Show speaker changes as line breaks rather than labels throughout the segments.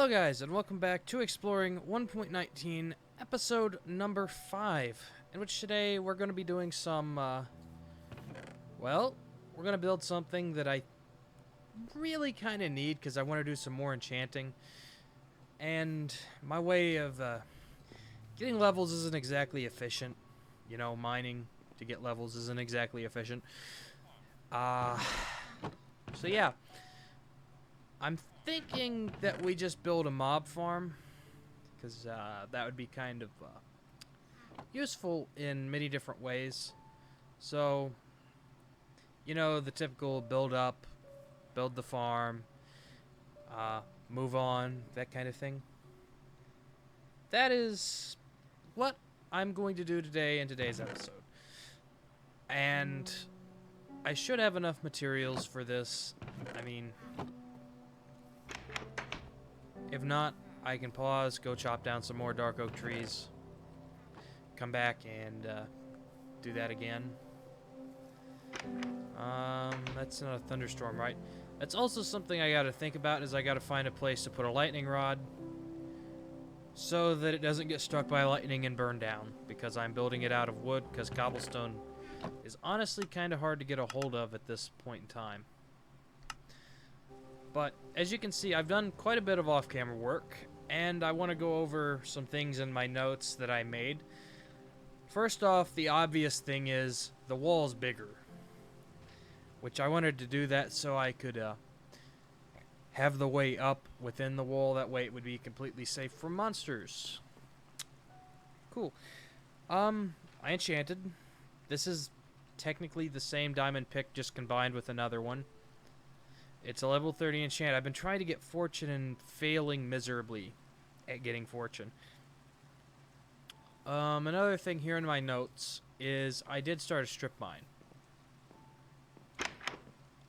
Hello guys, and welcome back to Exploring 1.19, episode number 5, in which today we're going to be doing some, well, we're going to build something that I really kind of need, because I want to do some more enchanting, and my way of, getting levels isn't exactly efficient. You know, mining to get levels isn't exactly efficient. So yeah. I'm thinking that we just build a mob farm, because that would be kind of useful in many different ways. So, you know, the typical build up, build the farm, move on, that kind of thing. That is what I'm going to do today in today's episode. And I should have enough materials for this. I mean, if not, I can pause, go chop down some more dark oak trees, come back and do that again. That's not a thunderstorm, right? That's also something I gotta think about, is I gotta find a place to put a lightning rod so that it doesn't get struck by lightning and burn down, because I'm building it out of wood, because cobblestone is honestly kind of hard to get a hold of at this point in time. But as you can see, I've done quite a bit of off-camera work, and I want to go over some things in my notes that I made. First off, the obvious thing is the wall's bigger, which I wanted to do that so I could have the way up within the wall. That way it would be completely safe from monsters. Cool. I enchanted. This is technically the same diamond pick, just combined with another one. It's a level 30 enchant. I've been trying to get fortune and failing miserably at getting fortune. Another thing here in my notes is I did start a strip mine.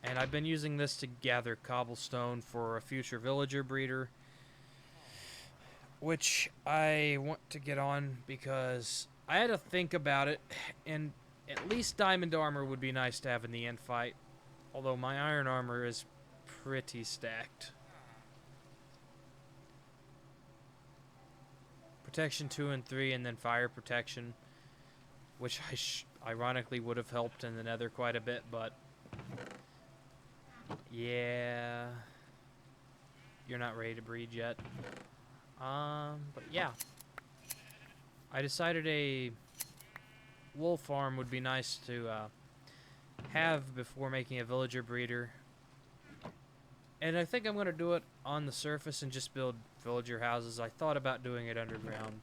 And I've been using this to gather cobblestone for a future villager breeder, which I want to get on because I had to think about it, and at least diamond armor would be nice to have in the end fight, although my iron armor is pretty stacked. Protection 2 and 3, and then fire protection, which ironically would have helped in the nether quite a bit, but yeah, you're not ready to breed yet. But yeah, I decided a wool farm would be nice to have before making a villager breeder. And I think I'm going to do it on the surface and just build villager houses. I thought about doing it underground.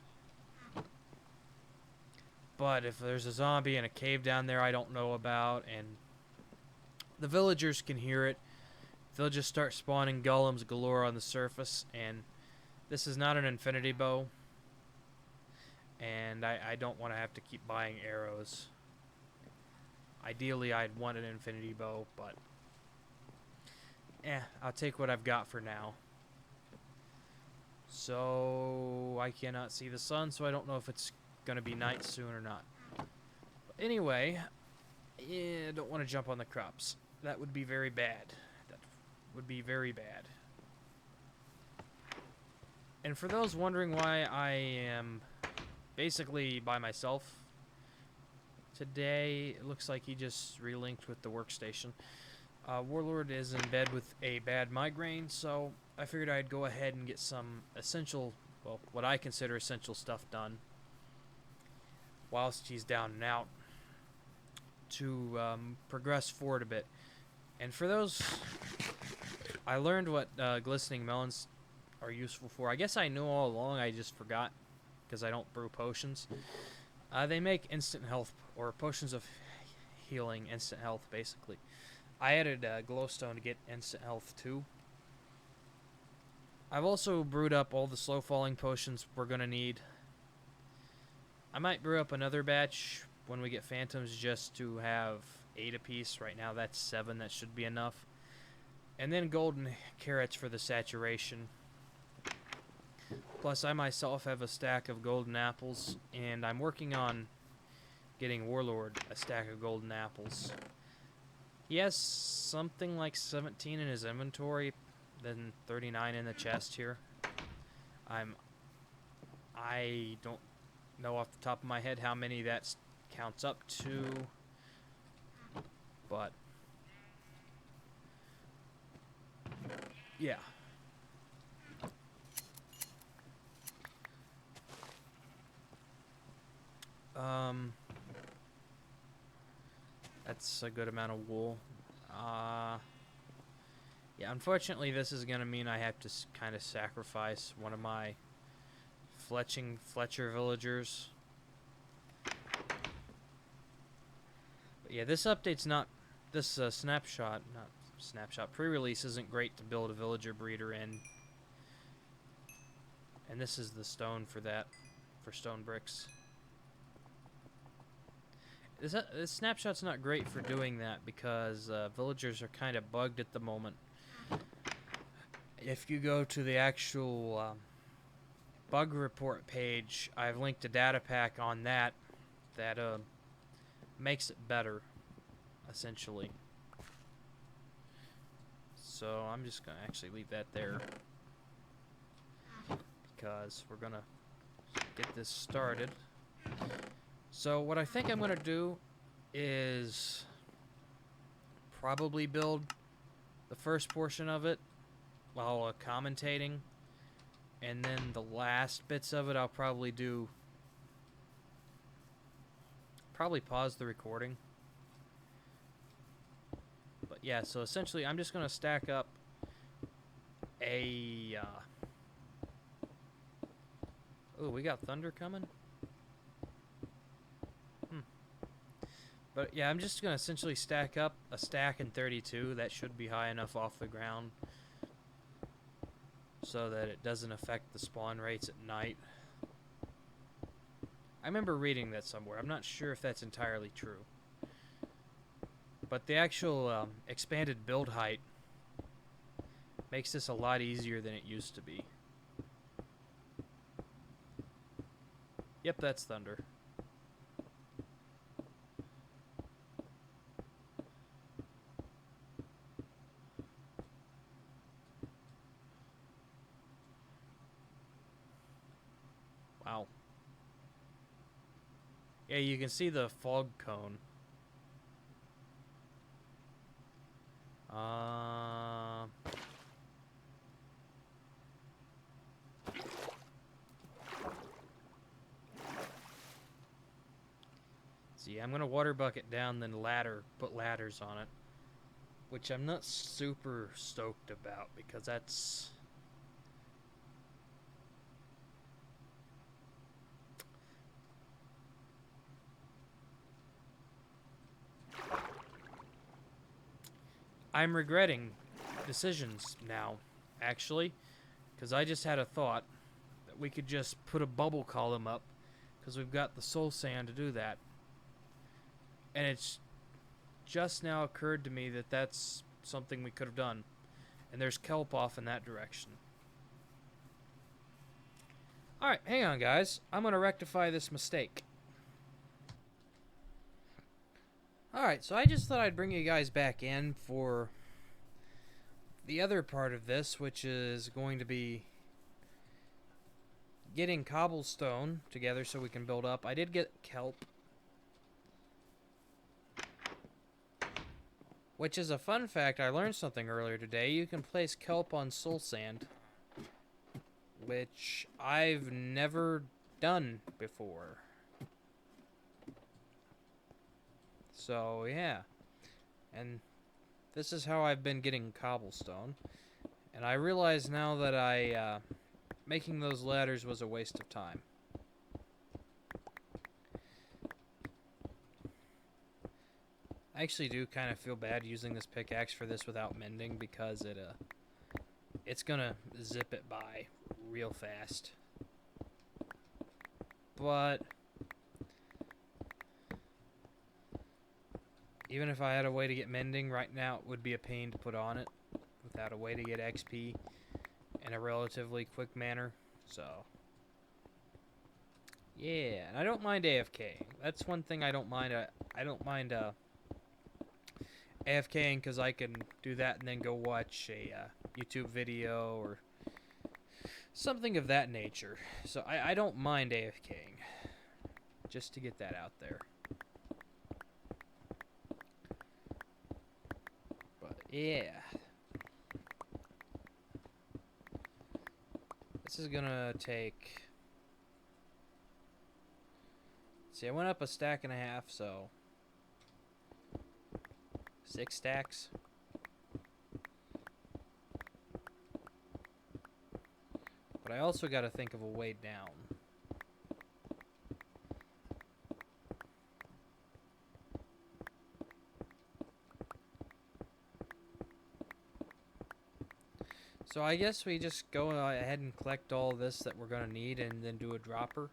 But if there's a zombie in a cave down there I don't know about, and the villagers can hear it, they'll just start spawning golems galore on the surface. And this is not an infinity bow. And I don't want to have to keep buying arrows. Ideally, I'd want an infinity bow, but I'll take what I've got for now. So, I cannot see the sun, so I don't know if it's going to be night soon or not. But anyway, I don't want to jump on the crops. That would be very bad. That would be very bad. And for those wondering why I am basically by myself today, it looks like he just relinked with the workstation. Warlord is in bed with a bad migraine, so I figured I'd go ahead and get some essential, well, what I consider essential stuff done whilst he's down and out to progress forward a bit. And for those, I learned what glistening melons are useful for. I guess I knew all along, I just forgot because I don't brew potions. They make instant health, or potions of healing, instant health, basically. I added glowstone to get instant health too. I've also brewed up all the slow falling potions we're gonna need. I might brew up another batch when we get phantoms just to have 8 apiece. Right now that's 7, that should be enough. And then golden carrots for the saturation. Plus I myself have a stack of golden apples, and I'm working on getting Warlord a stack of golden apples. He has something like 17 in his inventory, then 39 in the chest here. I don't know off the top of my head how many that counts up to, but yeah. That's a good amount of wool. Yeah, unfortunately this is gonna mean I have to kind of sacrifice one of my Fletcher villagers. But yeah, this update's not, this snapshot pre-release isn't great to build a villager breeder in. And this is the stone for that, for stone bricks. This snapshot's not great for doing that because villagers are kind of bugged at the moment. If you go to the actual bug report page, I've linked a data pack on that makes it better, essentially. So I'm just gonna actually leave that there because we're gonna get this started. So what I think I'm gonna do is probably build the first portion of it while commentating, and then the last bits of it I'll probably pause the recording. But yeah, so essentially I'm just gonna stack up a oh, we got thunder coming? But yeah, I'm just gonna essentially stack up a stack in 32. That should be high enough off the ground so that it doesn't affect the spawn rates at night. I remember reading that somewhere. I'm not sure if that's entirely true. But the actual expanded build height makes this a lot easier than it used to be. Yep, that's thunder. Wow. Yeah, you can see the fog cone. See, I'm gonna water bucket down, then put ladders on it, which I'm not super stoked about because that's I'm regretting decisions now, actually, because I just had a thought that we could just put a bubble column up because we've got the soul sand to do that. And it's just now occurred to me that that's something we could have done. And there's kelp off in that direction. Alright, hang on guys. I'm going to rectify this mistake. Alright, so I just thought I'd bring you guys back in for the other part of this, which is going to be getting cobblestone together so we can build up. I did get kelp, which is a fun fact. I learned something earlier today. You can place kelp on soul sand, which I've never done before. So, yeah. And this is how I've been getting cobblestone. And I realize now that making those ladders was a waste of time. I actually do kind of feel bad using this pickaxe for this without mending because it's gonna zip it by real fast. But even if I had a way to get mending right now, it would be a pain to put on it without a way to get XP in a relatively quick manner. So yeah, and I don't mind AFK. That's one thing I don't mind. I don't mind AFKing because I can do that and then go watch a YouTube video or Something of that nature. So I don't mind AFKing. Just to get that out there. But yeah. This is gonna take... See, I went up a stack and a half, so... 6 stacks. But I also gotta think of a way down. So I guess we just go ahead and collect all this that we're gonna need and then do a dropper.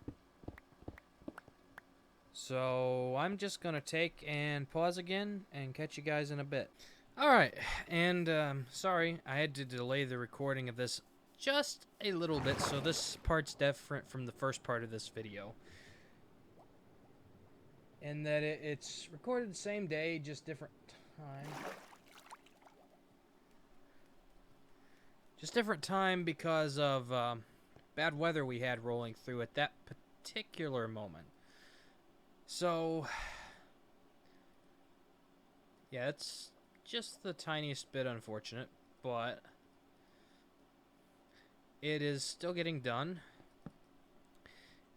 So I'm just gonna take and pause again and catch you guys in a bit. Alright, and sorry, I had to delay the recording of this just a little bit, so this part's different from the first part of this video. In that it's recorded the same day, just different time. Just different time because of bad weather we had rolling through at that particular moment. So, yeah, it's just the tiniest bit unfortunate, but it is still getting done.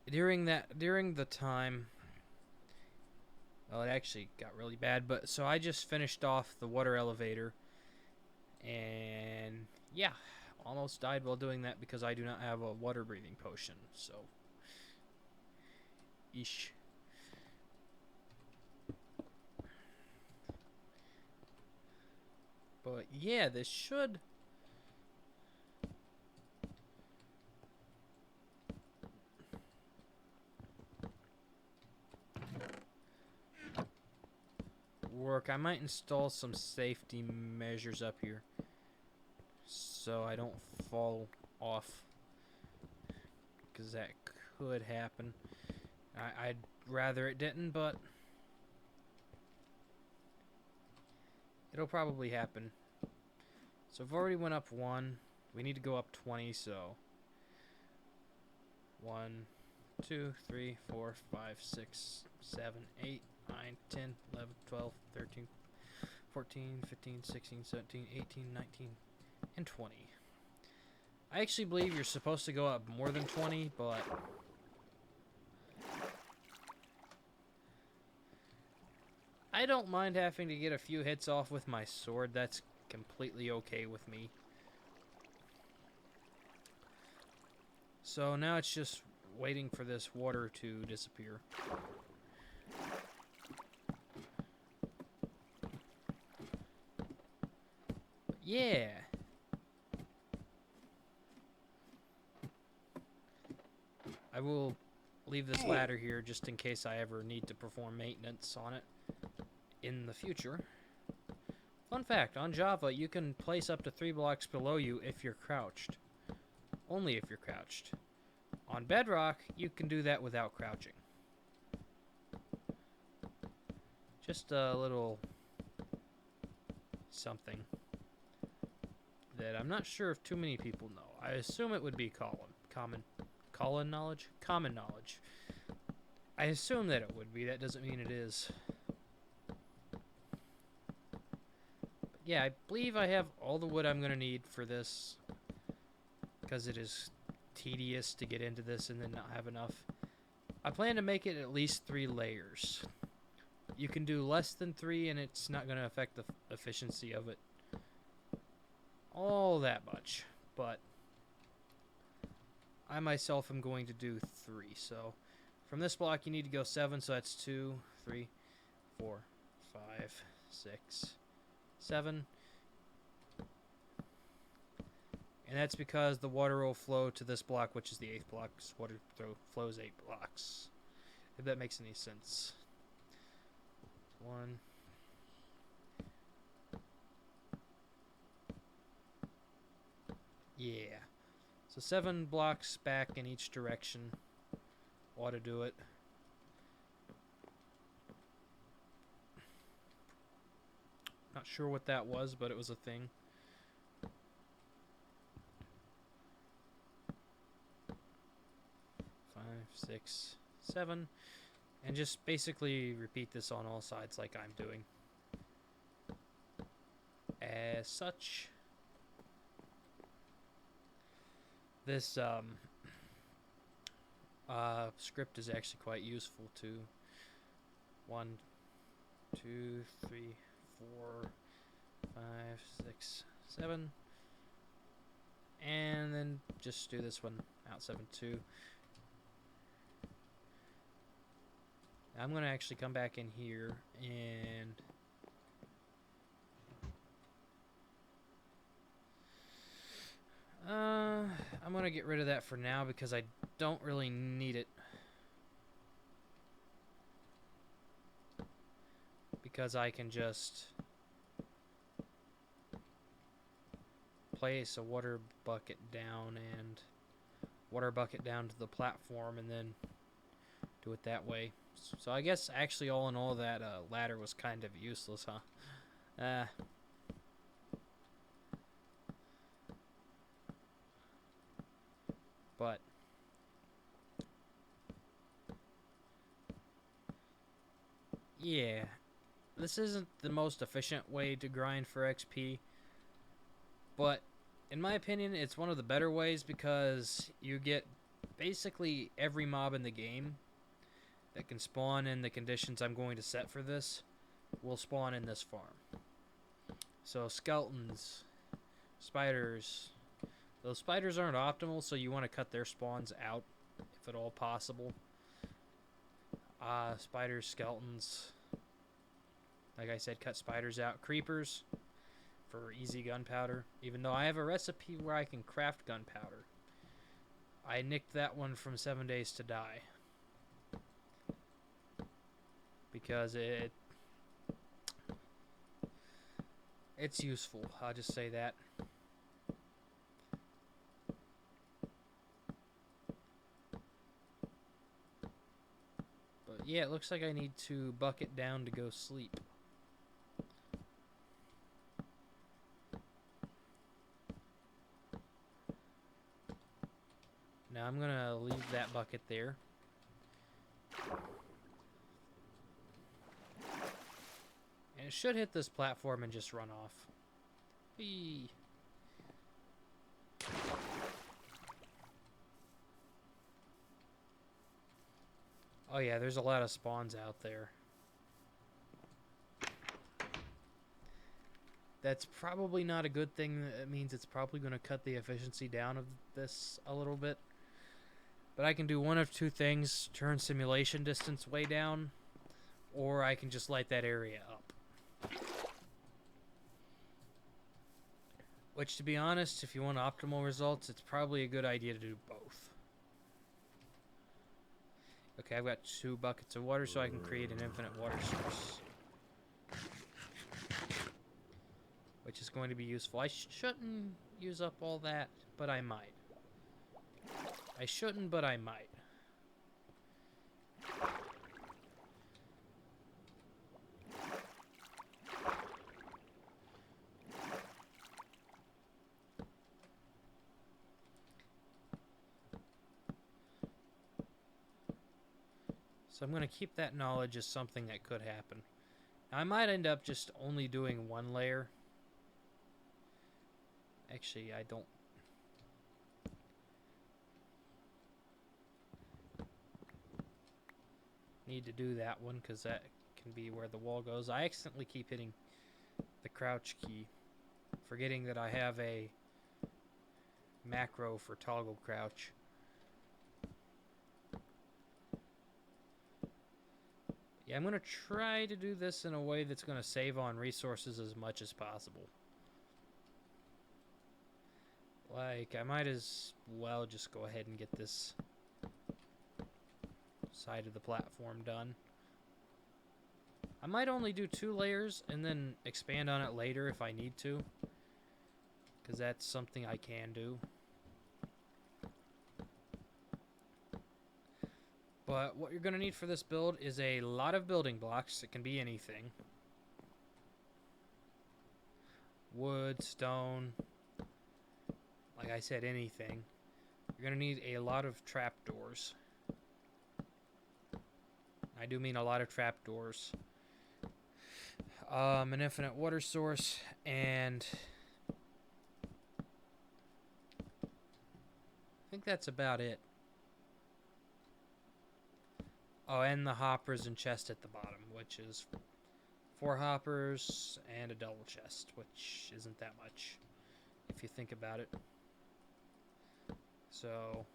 During the time, well, it actually got really bad, but so I just finished off the water elevator, and yeah, almost died while doing that because I do not have a water breathing potion, so eesh. But yeah, this should work. I might install some safety measures up here so I don't fall off, because that could happen. I'd rather it didn't, but it'll probably happen. So I've already went up 1. We need to go up 20, so 1, 2, 3, 4, 5, 6, 7, 8, 9, 10, 11, 12, 13, 14, 15, 16, 17, 18, 19, and 20. I actually believe you're supposed to go up more than 20, but I don't mind having to get a few hits off with my sword. That's completely okay with me. So now it's just waiting for this water to disappear. Yeah. I will leave this ladder here just in case I ever need to perform maintenance on it in the future. Fun fact, on Java, you can place up to 3 blocks below you if you're crouched. Only if you're crouched. On Bedrock, you can do that without crouching. Just a little something that I'm not sure if too many people know. I assume it would be common knowledge? Common knowledge. I assume that it would be. That doesn't mean it is. But yeah, I believe I have all the wood I'm going to need for this, because it is tedious to get into this and then not have enough. I plan to make it at least 3 layers. You can do less than 3 and it's not going to affect the efficiency of it all that much, but I myself am going to do 3. So from this block you need to go 7, so that's 2, 3, 4, 5, 6, 7. And that's because the water will flow to this block, which is the 8th block. So water flows 8 blocks. If that makes any sense. 1. Yeah. So 7 blocks back in each direction ought to do it. Not sure what that was, but it was a thing. 6, 7. And just basically repeat this on all sides like I'm doing. As such, this script is actually quite useful too. 1, 2, 3, 4, 5, 6, 7. And then just do this one out 7, 2. I'm going to actually come back in here and I'm going to get rid of that for now because I don't really need it. Because I can just place a water bucket down and water bucket down to the platform and then do it that way. So I guess actually all in all that ladder was kind of useless, huh? But yeah, this isn't the most efficient way to grind for XP, but in my opinion it's one of the better ways because you get basically every mob in the game that can spawn in the conditions I'm going to set for this will spawn in this farm. So skeletons, spiders. Those spiders aren't optimal, so you want to cut their spawns out if at all possible. Spiders, skeletons. Like I said, cut spiders out. Creepers for easy gunpowder. Even though I have a recipe where I can craft gunpowder. I nicked that one from 7 Days to Die. Because it's useful, I'll just say that. But yeah, it looks like I need to bucket down to go sleep. Now I'm gonna leave that bucket there. And it should hit this platform and just run off. Whee! Oh yeah, there's a lot of spawns out there. That's probably not a good thing. That means it's probably going to cut the efficiency down of this a little bit. But I can do one of two things. Turn simulation distance way down. Or I can just light that area up. Which, to be honest, if you want optimal results, it's probably a good idea to do both. Okay, I've got 2 buckets of water, so I can create an infinite water source. Which is going to be useful. I shouldn't use up all that, but I might. I shouldn't, but I might. So I'm going to keep that knowledge as something that could happen. Now, I might end up just only doing 1 layer. Actually, I don't. Need to do that one because that can be where the wall goes. I accidentally keep hitting the crouch key, forgetting that I have a macro for toggle crouch. Yeah, I'm going to try to do this in a way that's going to save on resources as much as possible. Like, I might as well just go ahead and get this side of the platform done. I might only do 2 layers and then expand on it later if I need to, because that's something I can do. But what you're going to need for this build is a lot of building blocks. It can be anything. Wood, stone, like I said, anything. You're going to need a lot of trapdoors. I do mean a lot of trapdoors. An infinite water source, and I think that's about it. Oh, and the hoppers and chest at the bottom, which is 4 hoppers and a double chest, which isn't that much if you think about it. So,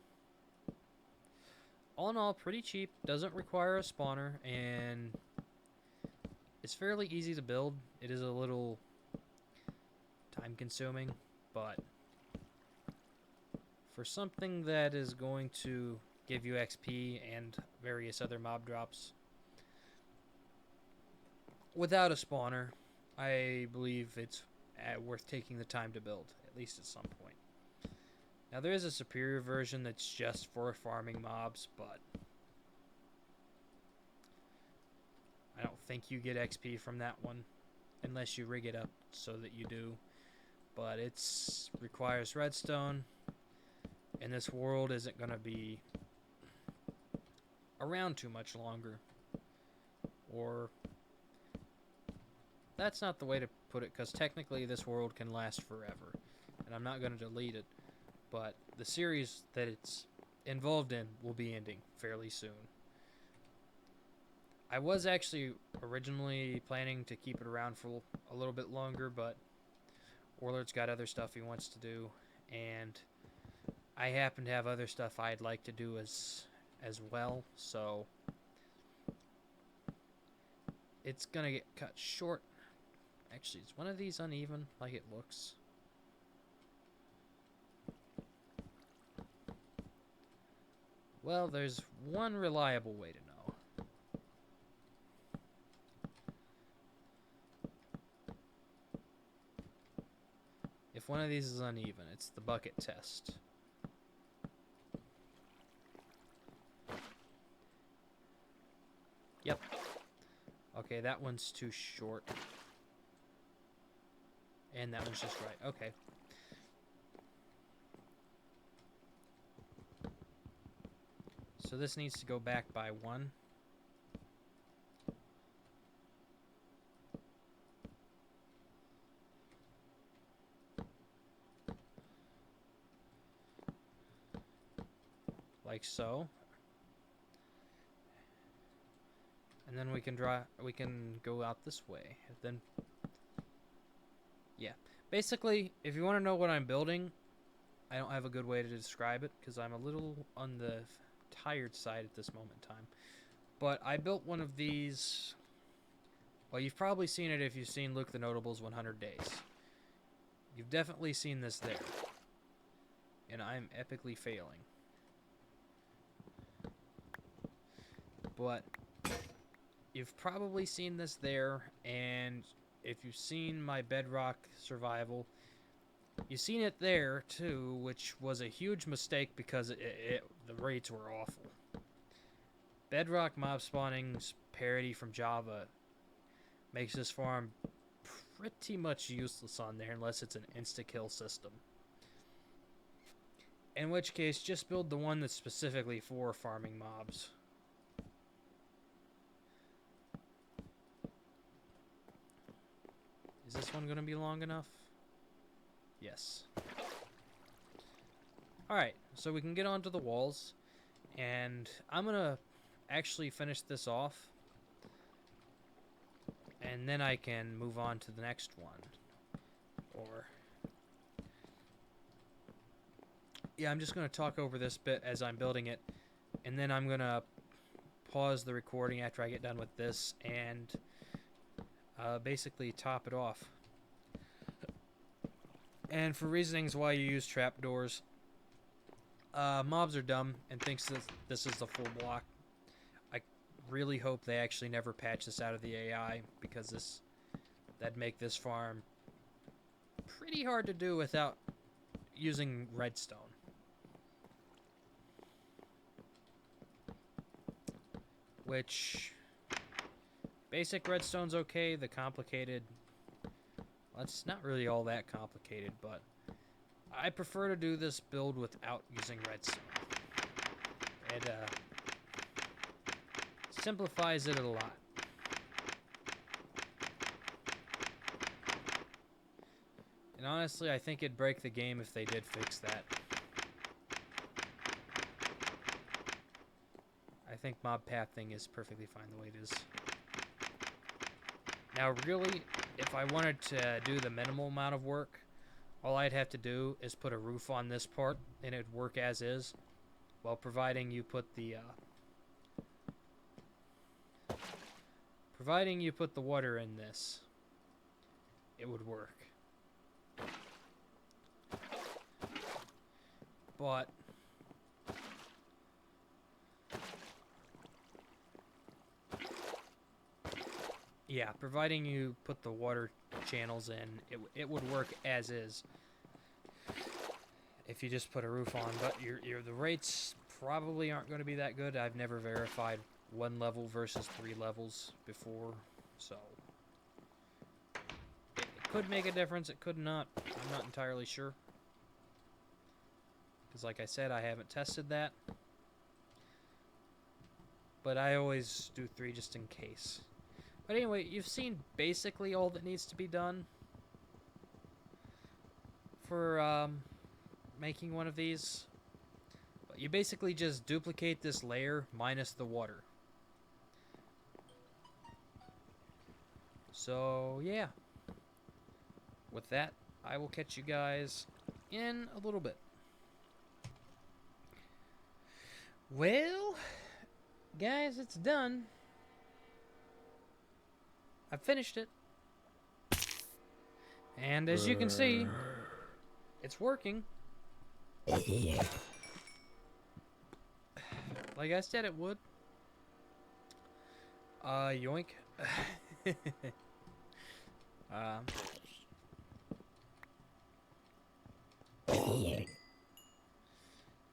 all in all, pretty cheap, doesn't require a spawner, and it's fairly easy to build. It is a little time consuming, but for something that is going to give you XP and various other mob drops without a spawner, I believe it's worth taking the time to build, at least at some point. Now, there is a superior version that's just for farming mobs, but I don't think you get XP from that one unless you rig it up so that you do. But it requires redstone, and this world isn't going to be around too much longer. Or that's not the way to put it, because technically this world can last forever, and I'm not going to delete it, but the series that it's involved in will be ending fairly soon. I was actually originally planning to keep it around for a little bit longer, but Warlord's got other stuff he wants to do, and I happen to have other stuff I'd like to do as well, so it's gonna get cut short. Actually, is one of these uneven like it looks? Well, there's one reliable way to know. If one of these is uneven, it's the bucket test. Yep. Okay, that one's too short. And that one's just right. Okay. So this needs to go back by 1. Like so. And then we can go out this way. Then, yeah. Basically, if you want to know what I'm building, I don't have a good way to describe it because I'm a little on the tired side at this moment in time. But I built one of these. Well, you've probably seen it if you've seen Luke the Notable's 100 Days. You've definitely seen this there. And I'm epically failing. But you've probably seen this there, and if you've seen my Bedrock Survival, you've seen it there too, which was a huge mistake because the rates were awful. Bedrock mob spawning's parody from Java makes this farm pretty much useless on there unless it's an insta-kill system. In which case, just build the one that's specifically for farming mobs. Is this one going to be long enough? Yes. Alright, so we can get onto the walls. And I'm going to actually finish this off. And then I can move on to the next one. Or... yeah, I'm just going to talk over this bit as I'm building it. And then I'm going to pause the recording after I get done with this. And... basically top it off. And for reasonings why you use trapdoors, mobs are dumb and thinks that this is the full block. I really hope they actually never patch this out of the AI, because that'd make this farm pretty hard to do without using redstone. Which... basic redstone's okay, the complicated... well, it's not really all that complicated, but I prefer to do this build without using redstone. simplifies it a lot. And honestly, I think it'd break the game if they did fix that. I think mob pathing is perfectly fine the way it is. Now, really, if I wanted to do the minimal amount of work, all I'd have to do is put a roof on this part, and it'd work as is. Well, providing you put the water in this, it would work. But yeah, providing you put the water channels in, it would work as is. If you just put a roof on, but the rates probably aren't going to be that good. I've never verified 1 level versus 3 levels before, so it could make a difference. It could not. I'm not entirely sure. Because like I said, I haven't tested that. But I always do 3 just in case. But anyway, you've seen basically all that needs to be done for making one of these. But you basically just duplicate this layer minus the water. So yeah. With that, I will catch you guys in a little bit. Well, guys, it's done. I finished it. And as you can see, it's working. Like I said it would. Yoink.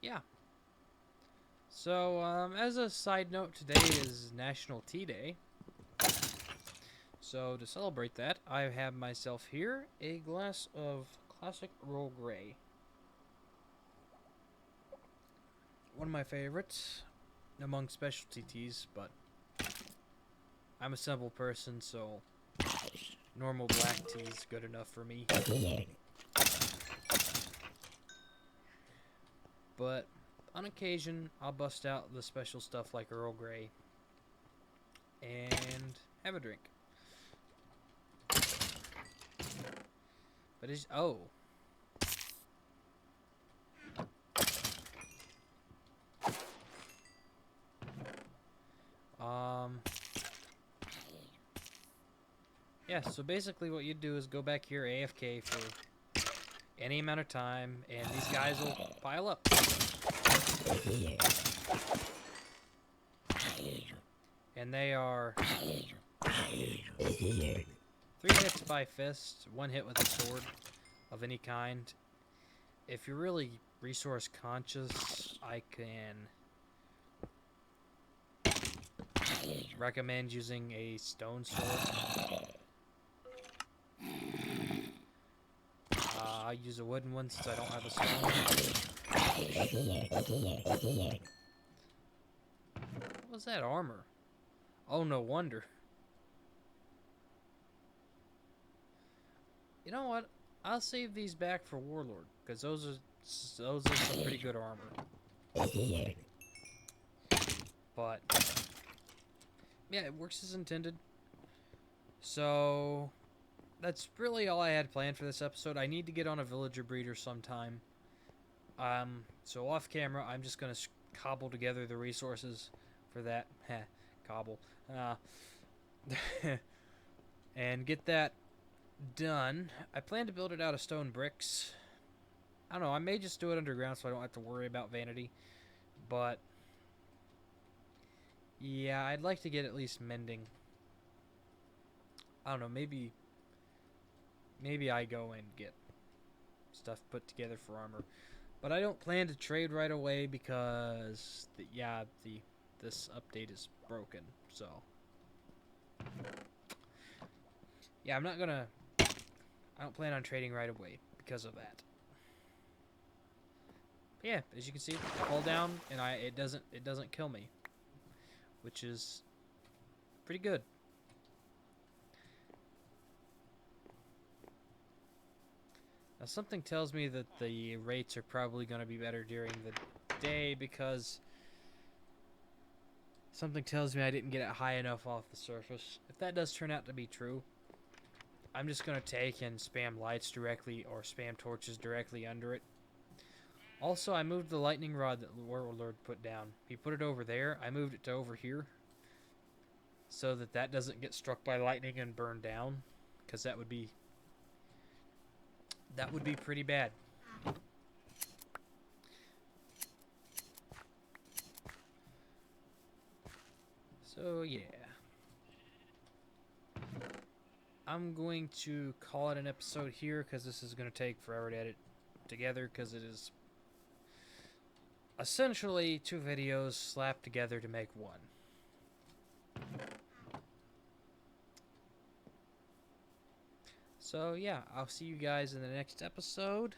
Yeah. So, as a side note, today is National Tea Day. So, to celebrate that, I have myself here a glass of classic Earl Grey. One of my favorites among specialty teas, but I'm a simple person, so normal black tea is good enough for me. But on occasion, I'll bust out the special stuff like Earl Grey and have a drink. But it's yeah, so basically what you do is go back here AFK for any amount of time, and these guys will pile up. And they are 3 hits by fist, 1 hit with a sword of any kind. If you're really resource conscious, I can recommend using a stone sword. I use a wooden one since I don't have a stone. What was that armor? Oh, no wonder. You know what? I'll save these back for Warlord, because those are some pretty good armor. But yeah, it works as intended. So that's really all I had planned for this episode. I need to get on a villager breeder sometime. So off camera, I'm just gonna cobble together the resources for that. Cobble. And get that done. I plan to build it out of stone bricks. I don't know, I may just do it underground so I don't have to worry about vanity. But yeah, I'd like to get at least mending. I don't know, maybe I go and get stuff put together for armor. But I don't plan to trade right away because this update is broken. So yeah, I don't plan on trading right away because of that. But yeah, as you can see, I fall down and it doesn't kill me, which is pretty good. Now, something tells me that the rates are probably going to be better during the day because something tells me I didn't get it high enough off the surface. If that does turn out to be true, I'm just going to take and spam lights directly or spam torches directly under it. Also, I moved the lightning rod that Warlord put down. He put it over there. I moved it to over here so that that doesn't get struck by lightning and burn down, because that would be pretty bad. So yeah, I'm going to call it an episode here because this is going to take forever to edit together, because it is essentially 2 videos slapped together to make one. So yeah, I'll see you guys in the next episode.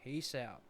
Peace out.